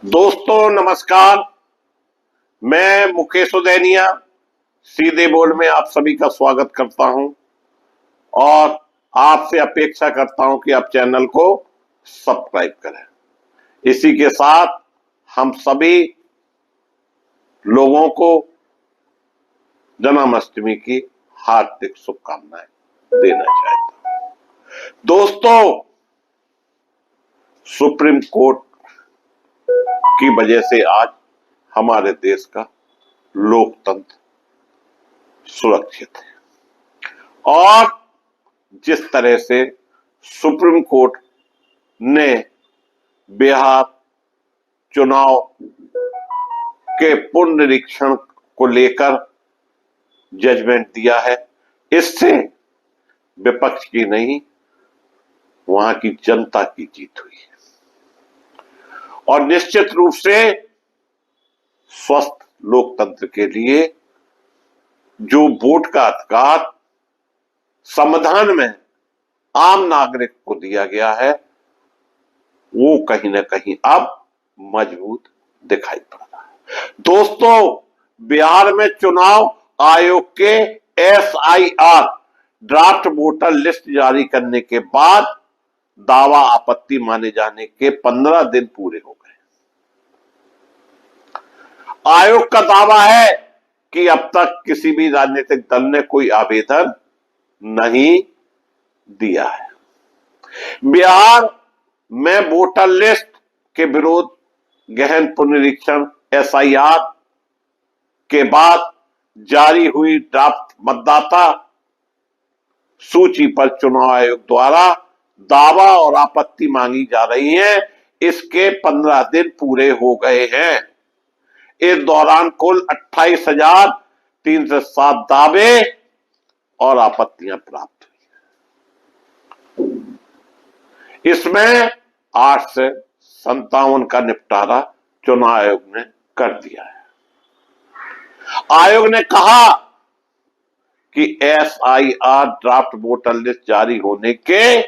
दोस्तों नमस्कार। मैं मुकेश उदैनिया सीधे बोल में आप सभी का स्वागत करता हूं और आपसे अपेक्षा करता हूं कि आप चैनल को सब्सक्राइब करें। इसी के साथ हम सभी लोगों को जन्माष्टमी की हार्दिक शुभकामनाएं देना चाहता हूं। दोस्तों, सुप्रीम कोर्ट की वजह से आज हमारे देश का लोकतंत्र सुरक्षित है और जिस तरह से सुप्रीम कोर्ट ने बिहार चुनाव के पुनरीक्षण को लेकर जजमेंट दिया है, इससे विपक्ष की नहीं, वहां की जनता की जीत हुई है और निश्चित रूप से स्वस्थ लोकतंत्र के लिए जो वोट का अधिकार संविधान में आम नागरिक को दिया गया है, वो कहीं ना कहीं अब मजबूत दिखाई पड़ रहा है। दोस्तों, बिहार में चुनाव आयोग के SIR ड्राफ्ट वोटर लिस्ट जारी करने के बाद दावा आपत्ति माने जाने के 15 दिन पूरे हो गए। आयोग का दावा है कि अब तक किसी भी राजनीतिक दल ने कोई आवेदन नहीं दिया है। बिहार में वोटर लिस्ट के विरोध गहन पुनरीक्षण SIR के बाद जारी हुई ड्राफ्ट मतदाता सूची पर चुनाव आयोग द्वारा दावा और आपत्ति मांगी जा रही है। इसके 15 दिन पूरे हो गए हैं। इस दौरान कुल 28,307 दावे और आपत्तियां प्राप्त हुई। इसमें 8 से 57 का निपटारा चुनाव आयोग ने कर दिया है। आयोग ने कहा कि SIR ड्राफ्ट वोटर लिस्ट जारी होने के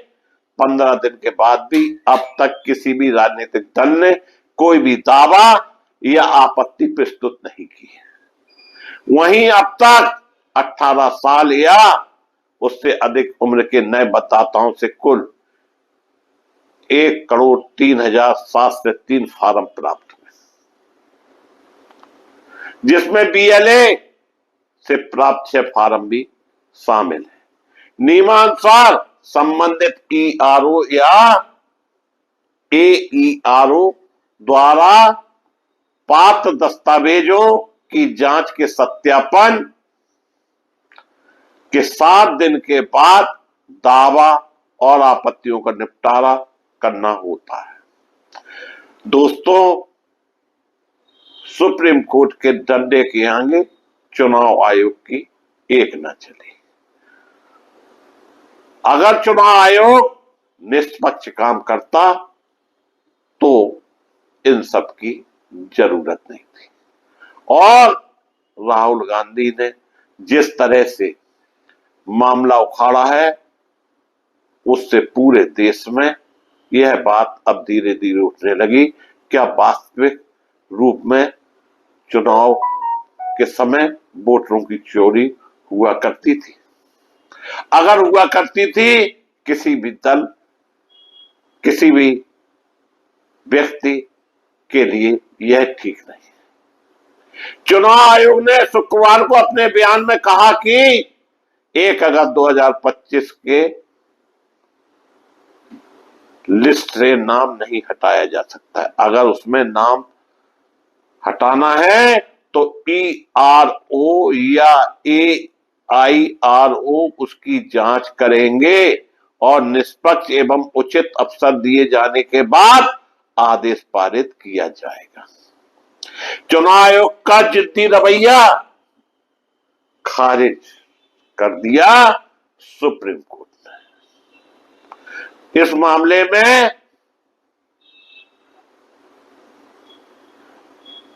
15 दिन के बाद भी अब तक किसी भी राजनीतिक दल ने कोई भी दावा या आपत्ति प्रस्तुत नहीं की है। वहीं अब तक 18 साल या उससे अधिक उम्र के नए मतदाताओं से कुल 1,03,703 फार्म प्राप्त हुए, जिसमें BLA से प्राप्त 6 फार्म भी शामिल है। नियमानुसार संबंधित ERO या AERO द्वारा पात्र दस्तावेजों की जांच के सत्यापन के 7 दिन के बाद दावा और आपत्तियों का निपटारा करना होता है। दोस्तों, सुप्रीम कोर्ट के डंडे के आगे चुनाव आयोग की एक न चली। अगर चुनाव आयोग निष्पक्ष काम करता तो इन सब की जरूरत नहीं थी और राहुल गांधी ने जिस तरह से मामला उखाड़ा है, उससे पूरे देश में यह बात अब धीरे धीरे उठने लगी। क्या वास्तविक रूप में चुनाव के समय वोटरों की चोरी हुआ करती थी? अगर हुआ करती थी, किसी भी दल, किसी भी व्यक्ति के लिए यह ठीक नहीं है। चुनाव आयोग ने शुक्रवार को अपने बयान में कहा कि 1 अगस्त 2025 के लिस्ट से नाम नहीं हटाया जा सकता है। अगर उसमें नाम हटाना है तो ERO या AIRO उसकी जांच करेंगे और निष्पक्ष एवं उचित अवसर दिए जाने के बाद आदेश पारित किया जाएगा। चुनाव आयोग का जिद्दी रवैया खारिज कर दिया सुप्रीम कोर्ट ने। इस मामले में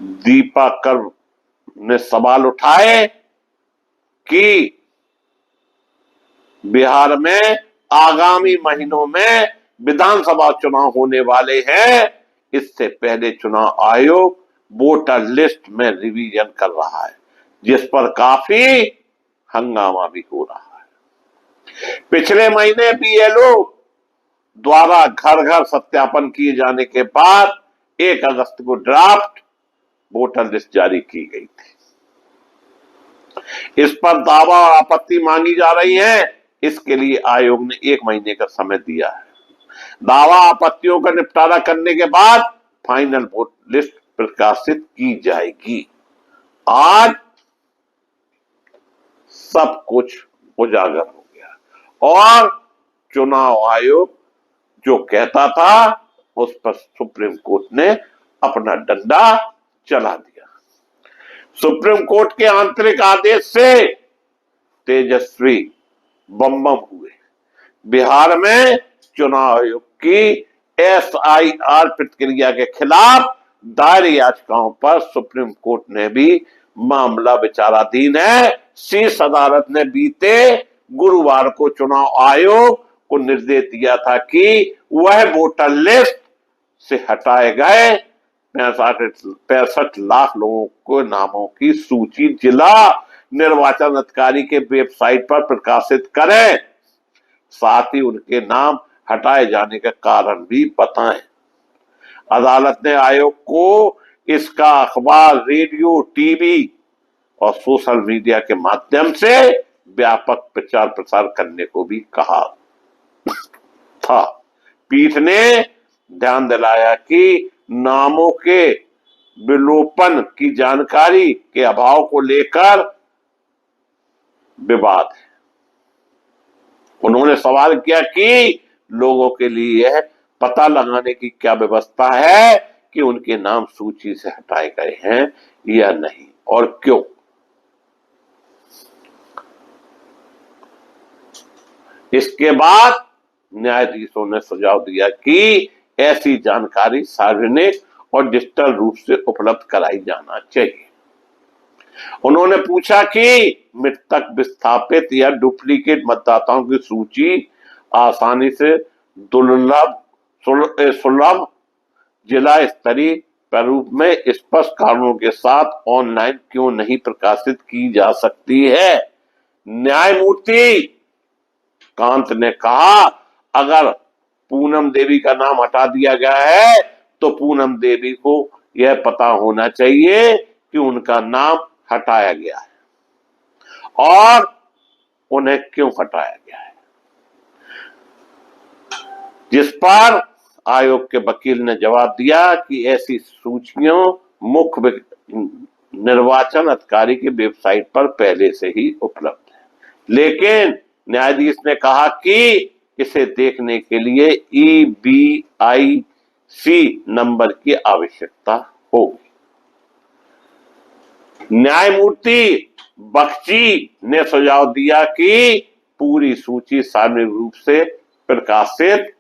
दीपाकर ने सवाल उठाए कि बिहार में आगामी महीनों में विधानसभा चुनाव होने वाले हैं, इससे पहले चुनाव आयोग वोटर लिस्ट में रिवीजन कर रहा है, जिस पर काफी हंगामा भी हो रहा है। पिछले महीने बीएलओ द्वारा घर घर सत्यापन किए जाने के बाद 1 अगस्त को ड्राफ्ट वोटर लिस्ट जारी की गई थी। इस पर दावा और आपत्ति मांगी जा रही है। इसके लिए आयोग ने 1 महीने का समय दिया है। दावा आपत्तियों का निपटारा करने के बाद फाइनल वोट लिस्ट प्रकाशित की जाएगी। आज सब कुछ उजागर हो गया और चुनाव आयोग जो कहता था उस पर सुप्रीम कोर्ट ने अपना डंडा चला दिया। सुप्रीम कोर्ट के आंतरिक आदेश से तेजस्वी बम हुए। बिहार में चुनाव आयोग की एसआईआर प्रक्रिया के खिलाफ दायर याचिकाओं पर सुप्रीम कोर्ट ने भी मामला विचाराधीन है। शीर्ष अदालत ने बीते गुरुवार को चुनाव आयोग को निर्देश दिया था कि वह वोटर लिस्ट से हटाए गए 65 लाख लोगों के नामों की सूची जिला निर्वाचन अधिकारी के वेबसाइट पर प्रकाशित करें, साथ ही उनके नाम हटाए जाने का कारण भी बताएं। अदालत ने आयोग को इसका अखबार, रेडियो, टीवी और सोशल मीडिया के माध्यम से व्यापक प्रचार प्रसार करने को भी कहा था। पीठ ने ध्यान दिलाया कि नामों के विलोपन की जानकारी के अभाव को लेकर विवाद है। उन्होंने सवाल किया कि लोगों के लिए यह पता लगाने की क्या व्यवस्था है कि उनके नाम सूची से हटाए गए हैं या नहीं और क्यों। इसके बाद न्यायाधीशों ने सुझाव दिया कि ऐसी जानकारी सार्वजनिक और डिजिटल रूप से उपलब्ध कराई जाना चाहिए। उन्होंने पूछा कि मृतक, विस्थापित या डुप्लीकेट मतदाताओं की सूची आसानी से सुलभ जिला स्तरीय प्रारूप में स्पष्ट कारणों के साथ ऑनलाइन क्यों नहीं प्रकाशित की जा सकती है। न्यायमूर्ति कांत ने कहा, अगर पूनम देवी का नाम हटा दिया गया है तो पूनम देवी को यह पता होना चाहिए कि उनका नाम हटाया गया है और उन्हें क्यों हटाया गया है। जिस पर आयोग के वकील ने जवाब दिया कि ऐसी सूचियां मुख्य निर्वाचन अधिकारी की वेबसाइट पर पहले से ही उपलब्ध है, लेकिन न्यायाधीश ने कहा कि इसे देखने के लिए EBIC नंबर की आवश्यकता होगी। न्यायमूर्ति बख्शी ने सुझाव दिया कि पूरी सूची सार्वजनिक रूप से प्रकाशित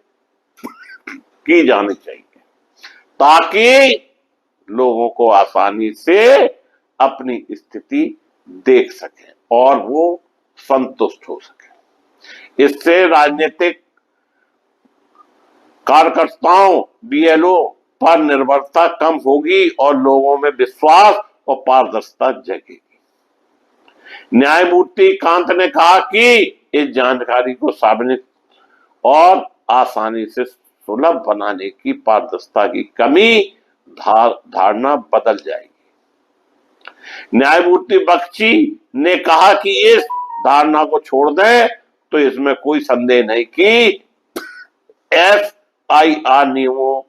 की जानी चाहिए ताकि लोगों को आसानी से अपनी स्थिति देख सकें और वो संतुष्ट हो सके। इससे राजनीतिक कार्यकर्ताओं, BLO पर निर्भरता कम होगी और लोगों में विश्वास और पारदर्शिता जगेगी। न्यायमूर्ति कांत ने कहा कि इस जानकारी को सार्वजनिक और आसानी से सुलभ बनाने की पारदर्शिता की कमी धारणा बदल जाएगी। न्यायमूर्ति बख्शी ने कहा कि इस धारणा को छोड़ दें तो इसमें कोई संदेह नहीं कि SIR नियमों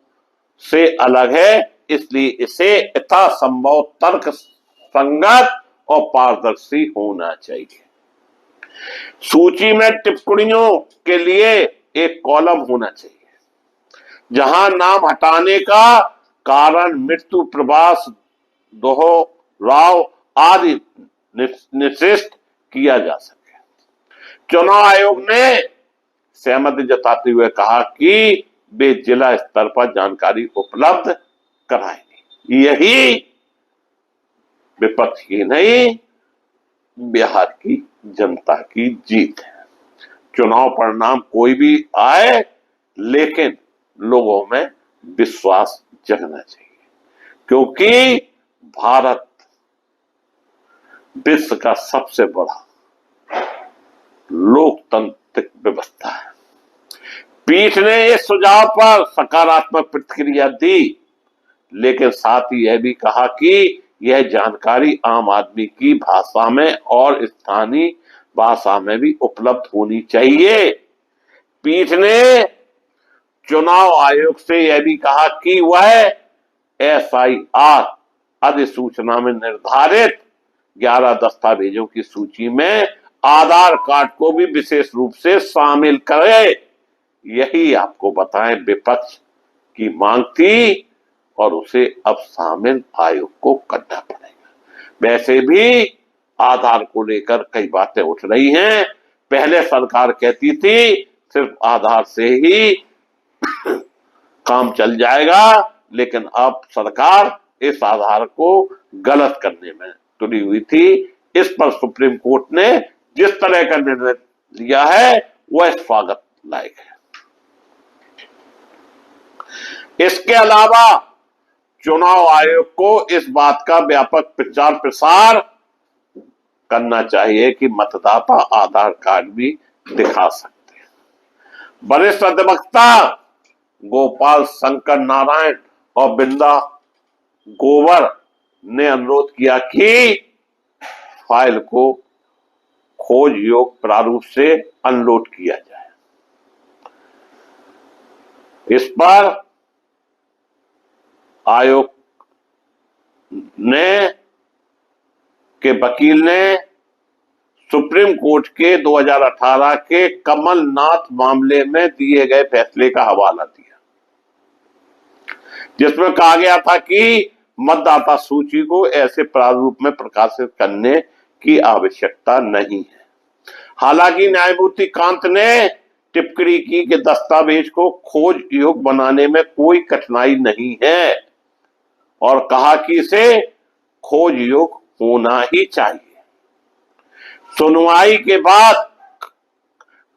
से अलग है, इसलिए इसे यथासंभव तर्क संगत और पारदर्शी होना चाहिए। सूची में टिप्पणियों के लिए एक कॉलम होना चाहिए जहां नाम हटाने का कारण, मृत्यु, प्रवास, दोहराव आदि निर्दिष्ट किया जा सके। चुनाव आयोग ने सहमति जताते हुए कहा कि वे जिला स्तर पर जानकारी उपलब्ध कराएंगे। यही विपक्ष की नहीं, बिहार की जनता की जीत है। चुनाव परिणाम कोई भी आए, लेकिन लोगों में विश्वास जगना चाहिए, क्योंकि भारत विश्व का सबसे बड़ा लोकतांत्रिक व्यवस्था है। पीठ ने इस सुझाव पर सकारात्मक प्रतिक्रिया दी, लेकिन साथ ही यह भी कहा कि यह जानकारी आम आदमी की भाषा में और स्थानीय भाषा में भी उपलब्ध होनी चाहिए। पीठ ने चुनाव आयोग से यह भी कहा कि वह SIR अधिसूचना में निर्धारित 11 दस्तावेजों की सूची में आधार कार्ड को भी विशेष रूप से शामिल करे। यही आपको बताएं विपक्ष की मांग थी और उसे अब शामिल आयोग को करना पड़ेगा। वैसे भी आधार को लेकर कई बातें उठ रही हैं। पहले सरकार कहती थी सिर्फ आधार से ही काम चल जाएगा, लेकिन अब सरकार इस आधार को गलत करने में तुली हुई थी। इस पर सुप्रीम कोर्ट ने जिस तरह का निर्णय लिया है वह स्वागत लायक है। इसके अलावा चुनाव आयोग को इस बात का व्यापक प्रचार प्रसार करना चाहिए कि मतदाता आधार कार्ड भी दिखा सकते हैं। वरिष्ठ अधिवक्ता गोपाल शंकर नारायण और बिंदा गोवर ने अनुरोध किया कि फाइल को खोज योग प्रारूप से अनलोड किया जाए। इस पर आयोग ने के वकील ने सुप्रीम कोर्ट के 2018 के कमलनाथ मामले में दिए गए फैसले का हवाला दिया, जिसमें कहा गया था कि मतदाता सूची को ऐसे प्रारूप में प्रकाशित करने की आवश्यकता नहीं है। हालांकि न्यायमूर्ति कांत ने टिप्पणी की कि दस्तावेज को खोज योग्य बनाने में कोई कठिनाई नहीं है और कहा कि इसे खोज योग्य होना ही चाहिए। सुनवाई के बाद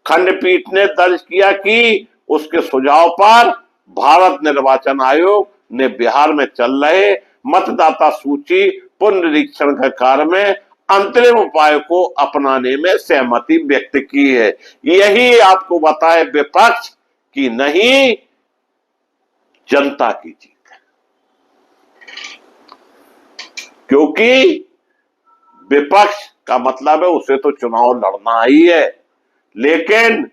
खंडपीठ ने दर्ज किया कि उसके सुझाव पर भारत निर्वाचन आयोग ने बिहार में चल रहे मतदाता सूची पुनरीक्षण के कार्य में अंतरिम उपाय को अपनाने में सहमति व्यक्त की है। यही आपको बताए विपक्ष की नहीं जनता की जीत है, क्योंकि विपक्ष का मतलब है उसे तो चुनाव लड़ना ही है, लेकिन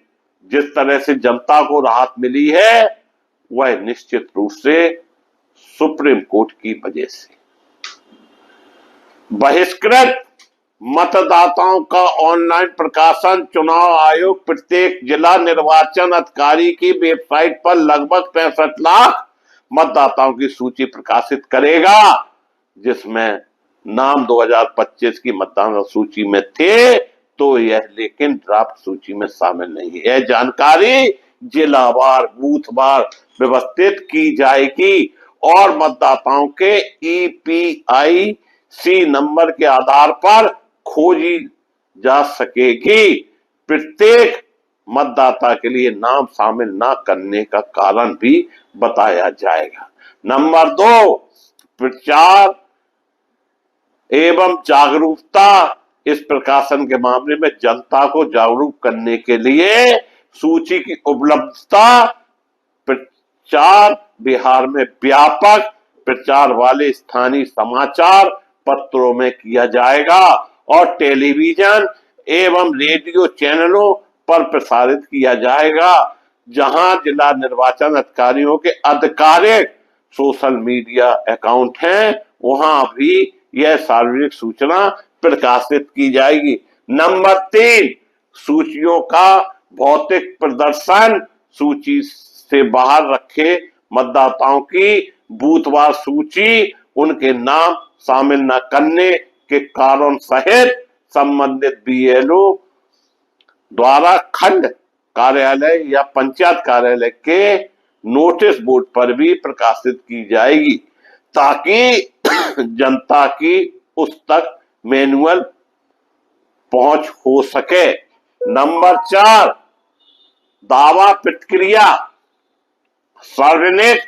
जिस तरह से जनता को राहत मिली है वह निश्चित रूप से सुप्रीम कोर्ट की वजह से। बहिष्कृत मतदाताओं का ऑनलाइन प्रकाशन चुनाव आयोग प्रत्येक जिला निर्वाचन अधिकारी की वेबसाइट पर लगभग 65 लाख मतदाताओं की सूची प्रकाशित करेगा, जिसमें नाम 2025 की मतदाता सूची में थे तो यह लेकिन ड्राफ्ट सूची में शामिल नहीं है। यह जानकारी जिलावार बूथवार व्यवस्थित की जाएगी और मतदाताओं के EPIC नंबर के आधार पर खोजी जा सकेगी। प्रत्येक मतदाता के लिए नाम शामिल न करने का कारण भी बताया जाएगा। नंबर 2, प्रचार एवं जागरूकता। इस प्रकाशन के मामले में जनता को जागरूक करने के लिए सूची की उपलब्धता प्रचार बिहार में व्यापक प्रचार वाले स्थानीय समाचार पत्रों में किया जाएगा और टेलीविजन एवं रेडियो चैनलों पर प्रसारित किया जाएगा। जहां जिला निर्वाचन अधिकारियों के आधिकारिक सोशल मीडिया अकाउंट हैं वहां भी यह सार्वजनिक सूचना प्रकाशित की जाएगी। नंबर 3, सूचियों का भौतिक प्रदर्शन। सूची से बाहर रखे मतदाताओं की बूथवार सूची उनके नाम शामिल न करने के कारण सहित संबंधित BLO द्वारा खंड कार्यालय या पंचायत कार्यालय के नोटिस बोर्ड पर भी प्रकाशित की जाएगी, ताकि जनता की उस तक मैनुअल पहुंच हो सके। नंबर 4, दावा प्रतिक्रिया। सार्वजनिक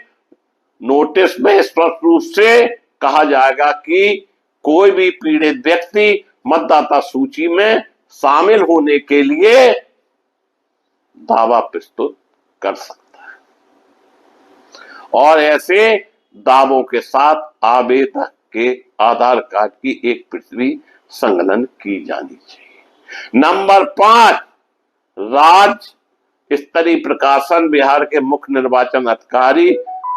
नोटिस में स्पष्ट रूप से कहा जाएगा कि कोई भी पीड़ित व्यक्ति मतदाता सूची में शामिल होने के लिए दावा प्रस्तुत कर सकता है और ऐसे दावों के साथ आवेदक के आधार कार्ड की एक प्रति संकलन की जानी चाहिए। नंबर 5, राज्य स्तरीय प्रकाशन बिहार के मुख्य निर्वाचन अधिकारी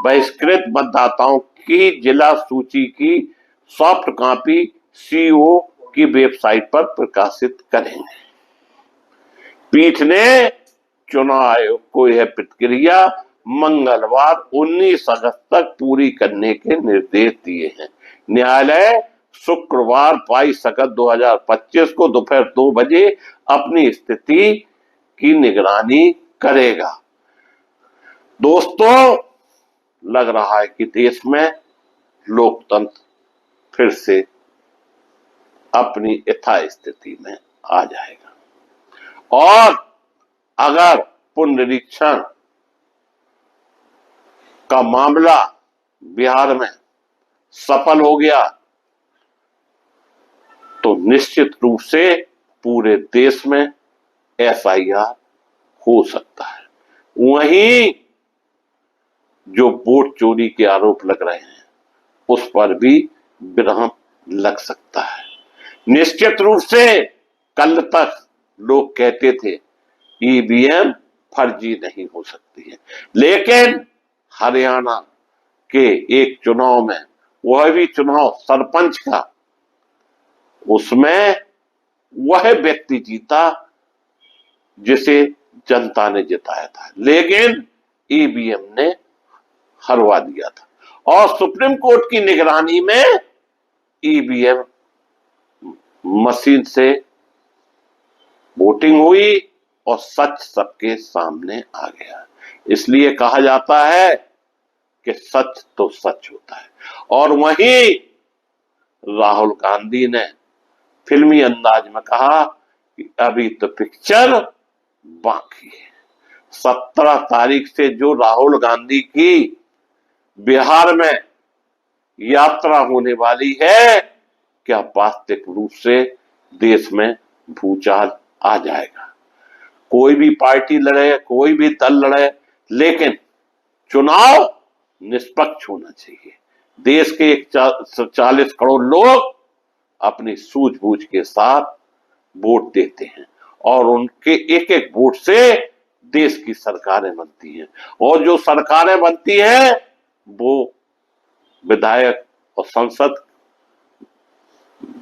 बहिष्कृत मतदाताओं की जिला सूची की सॉफ्ट कॉपी सीओ की वेबसाइट पर प्रकाशित करेंगे। पीठ ने चुनाव आयोग को यह प्रक्रिया मंगलवार 19 अगस्त तक पूरी करने के निर्देश दिए हैं। न्यायालय शुक्रवार 22 अगस्त 2025 को दोपहर 2 बजे अपनी स्थिति की निगरानी करेगा। दोस्तों, लग रहा है कि देश में लोकतंत्र फिर से अपनी यथास्थिति में आ जाएगा और अगर पुनरीक्षण का मामला बिहार में सफल हो गया तो निश्चित रूप से पूरे देश में एफआईआर हो सकता है। वहीं जो वोट चोरी के आरोप लग रहे हैं उस पर भी विराम लग सकता है। निश्चित रूप से कल तक लोग कहते थे ईवीएम फर्जी नहीं हो सकती है, लेकिन हरियाणा के एक चुनाव में, वह भी चुनाव सरपंच का, उसमें वह व्यक्ति जीता जिसे जनता ने जिताया था, लेकिन ईवीएम ने हरवा दिया था और सुप्रीम कोर्ट की निगरानी में ईवीएम मशीन से वोटिंग हुई और सच सबके सामने आ गया। इसलिए कहा जाता है कि सच तो सच होता है। और वहीं राहुल गांधी ने फिल्मी अंदाज में कहा कि अभी तो पिक्चर बाकी है। 17 तारीख से जो राहुल गांधी की बिहार में यात्रा होने वाली है, क्या वास्तविक रूप से देश में भूचाल आ जाएगा। कोई भी पार्टी लड़े, कोई भी दल लड़े, लेकिन चुनाव निष्पक्ष होना चाहिए। देश के 40 करोड़ लोग अपनी सूझबूझ के साथ वोट देते हैं और उनके एक एक वोट से देश की सरकारें बनती हैं और जो सरकारें बनती हैं वो विधायक और संसद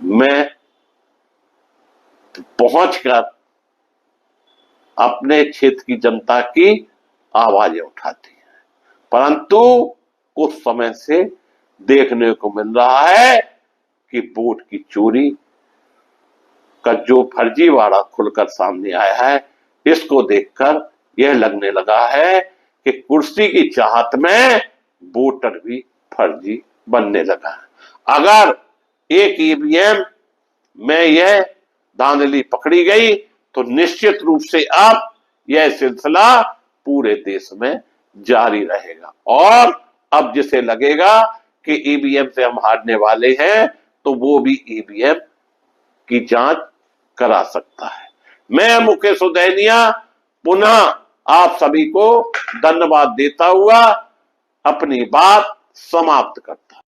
में पहुंचकर अपने क्षेत्र की जनता की आवाजें उठाती हैं। परंतु कुछ समय से देखने को मिल रहा है कि वोट की चोरी का जो फर्जीवाड़ा खुलकर सामने आया है, इसको देखकर यह लगने लगा है कि कुर्सी की चाहत में वोटर भी फर्जी बनने लगा है। अगर एक ईवीएम में यह धांधली पकड़ी गई तो निश्चित रूप से अब यह सिलसिला पूरे देश में जारी रहेगा और अब जिसे लगेगा कि ईवीएम से हम हारने वाले हैं तो वो भी ईवीएम की जांच करा सकता है। मैं मुकेश उदैनिया पुनः आप सभी को धन्यवाद देता हुआ अपनी बात समाप्त करता हूं।